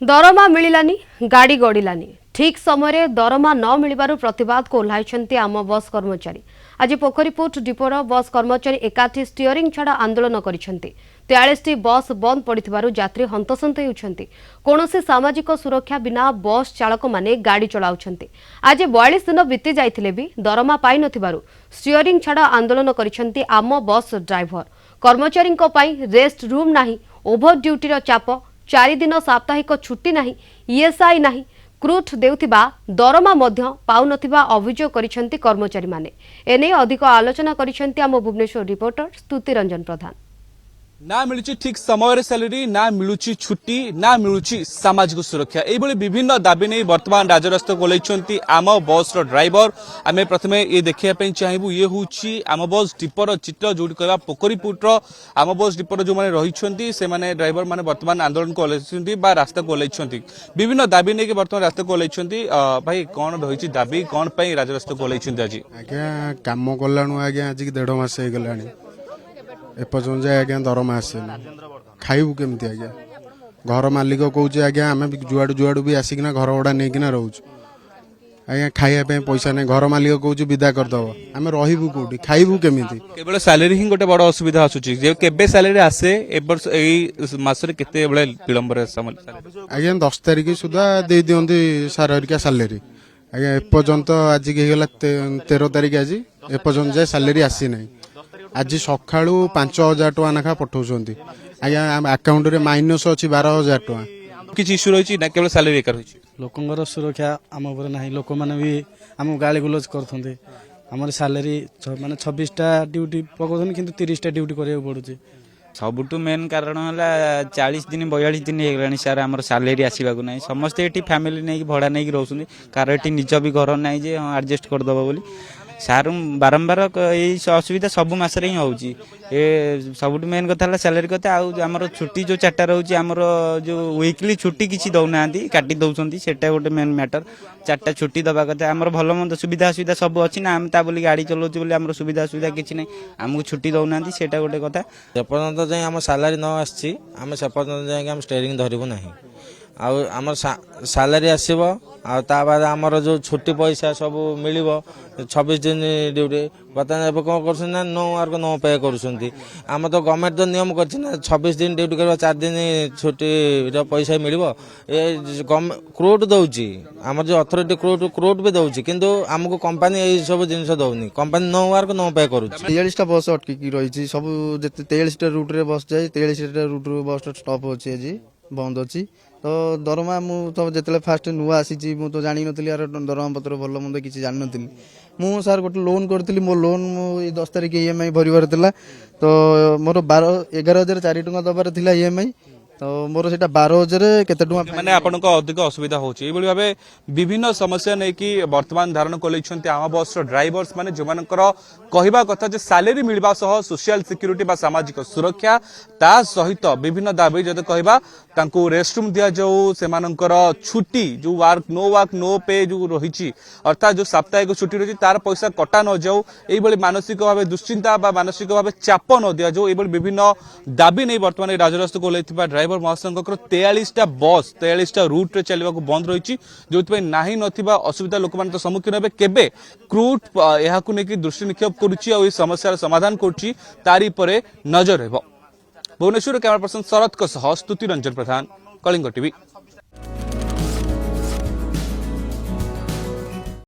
दरमा मिलानी गाड़ी गड़िलानी ठीक समय दरमा न मिलबारु प्रतिवाद को ओह्लाइछन्ति आम बस कर्मचारी। आज पोखरीपुट डिपोर बस कर्मचारी एकाठी स्टीयरिंग छाड़ा आंदोलन करिसेंति। 43टी बस बंद पड़िथिबारु यात्री हंतसंत हेउछन्ति। कोनोसी सामाजिक सुरक्षा बिना बस चालक माने गाड़ी चलाउछन्ति। आज 42 दिन बीती जाइथिले भी दरमा पाइ नथिबारु स्टीयरिंग छाड़ा आंदोलन करिसेंति आम बस ड्राइवर। कर्मचारींको पई रेस्ट रूम नाही, ओभर ड्यूटीर चाप, 4 दिन साप्ताहिक छुट्टी नाही, ईएसआई नाही, क्रूट देउथिबा दरमा मध्य पाउनथिबा अभियोग करिसेंति कर्मचारी माने। एने अधिक आलोचना करिसेंति आम भुवनेश्वर रिपोर्टर स्तुति रंजन प्रधान। ना मिलुची ठीक समय सैलरी, ना मिलुची छुट्टी, ना मिलुची सामाजिक सुरक्षा, यही विभिन्न दाबी नहीं वर्तमान राजरास्ता कोलैछन्ति आम बस ड्राइवर। आम प्रथमे ये देखा चाहबू ये हूँ आम बस डिपोर चित्र जो कह पोखरीपुटर आम बस डिपोर जो मैंने रही से ड्राइवर मैंने वर्तमान आंदोलन कोलैछन्ति बा रास्ता कोलैछन्ति विभिन्न दाबी नहीं वर्तमान रास्ता कोलैछन्ति। भाई कौन रही दाबी कौन पाई राजरास्ता कोलैछन्ति? आज आज्ञा काम कलाणु आज्ञा आज 1.5 मास हो गलानी एपर्यंत जाए आज्ञा दरमा आसेना खाइबू केमती आज्ञा घर मालिक कौचे आज्ञा आम जुआड़ू जुआड़ू भी आसिकिना घर भड़ा नहीं रोच आज्ञा खाइबा पैसा नहीं घर मालिक कौच विदा करदब आम रही कौटी खाइबू केमिति केवल सैलरी ही गोटे बड़ असुविधा आसूची जे केबे सैलरी आसे एई मास रे केते बेले विलंब रे आज्ञा 10 तारिख सुधा दे दियंती सार हरिका सैलरी आज्ञा एपर्यंत आज की 13 तारिख आज एपर्यंत जाए सैलरी आसी नहीं। आज सका 5,000 टका नाखा पठाउछन्ति आज्ञा अकाउंट रे माइनस अछि 12,000 टका। किछि इशू रहिछि ना केवल सैलरी एकर होछि? लोकंगर सुरक्षा आम ऊपर नाही, लोक माने भी आम गाली गुलज करथन्ते। हमर सैलरी माने 26टा ड्यूटी पकोथन किंतु 30टा ड्यूटी करिया पडुछि। सबुठु मेन कारण है 40 दिन 42 दिन हो सार आम सैलरी आसवाक ना समस्ते ये फैमिली नहीं भड़ा नहीं रोचे कार ये निज भी घर ना जे आडजस्ट करदे बोली सार बारंबार यही असुविधा सब मसरे ही होची। सबुठ मेन कथा है सैलरी कथा आमर छुट्टी जो 4टा रोचे आमर जो वीकली छुट्टी किसी दौना काटी दौरान से गोटे मेन मैटर 4टा छुट्टी दवा कथा आमर भल मंद सुविधा असुविधा सब अच्छी ना आम ता बोली गाड़ी चलाऊँ बोली आम सुविधा असुविधा किसी ना आमको छुट्टी दौना से गोटे कथा। जेपर्यंत जाए आम सैलरी न आसी आम से पर्यंत जाए आम स्टेयरिंग धरबू ना आमर सैलरी आसब बाद आमर जो छुट्टी पैसा सब मिल 26 दिन ड्यूटी बर्तमान एवं कौन कर नो वर्क नो पे करम तो गवर्नमेंट तो नियम कर 26 दिन ड्यूटी कर 4 दिन छुट्टी पैसा मिल क्रोट दौची आम जो अथॉरिटी क्रोट भी दौची किंतु आमको कंपनी यही सब जिन दौनी कंपनी नो वर्क नो पे कर 43टा बस अटकी रही सब 23टा रूट रे बस जाए 23टा रूट बस स्टॉप अच्छी आज बंद अच्छी तो दरमा मु तो जिते फास्ट नुआ आसी मु तो जानी नी यार दरमा पत्र भल मंद किसी जानी नी मु सार गोटे लोन करी मो लोन 10 तारिख ईएमआई भरबार तो मोर 11,004 टका दबार था ईएमआई तो मोर से 12,000 केते टका माने आपन को अधिक असुविधा होची। एबोली भाबे विभिन्न समस्या नै कि वर्तमान धारण कोलैछन्ति आम बस ड्राइवर्स माने जो मानकर कहिबा कथा जे सैलरी मिलबा सह सोशल सिक्युरिटी बा सामाजिक सुरक्षा ता सहित विभिन्न दाबी जदे कहिबा तांको रेस्ट रूम दिया जाऊ से मानकर छुट्टी जो वर्क नो पे जो रहिछि अर्थात जो साप्ताहिक छुट्टी रहिछि तार पैसा कटा न जाऊ एबोली मानसिक भाबे दुश्चिंता बा मानसिक भाबे चाप न दिया जाऊ एबोली विभिन्न दाबी नै वर्तमान राजरास्ता कोलैथिबा ड्राइवर महासंघकर 43टा बस 43टा रूट रे चलवा बंद रही जो नाही नथिबा असुविधा लोक मान सम्मुखीन हे केबे क्रूट यहाकु नेकी दृष्टि निक्षेप करुछि आ समस्यार समाधान करुछि तारी परे नजर हेबो। भुवनेश्वर कैमरा पर्सन शरद सह स्तुति रंजन प्रधान, कलिंग टीवी।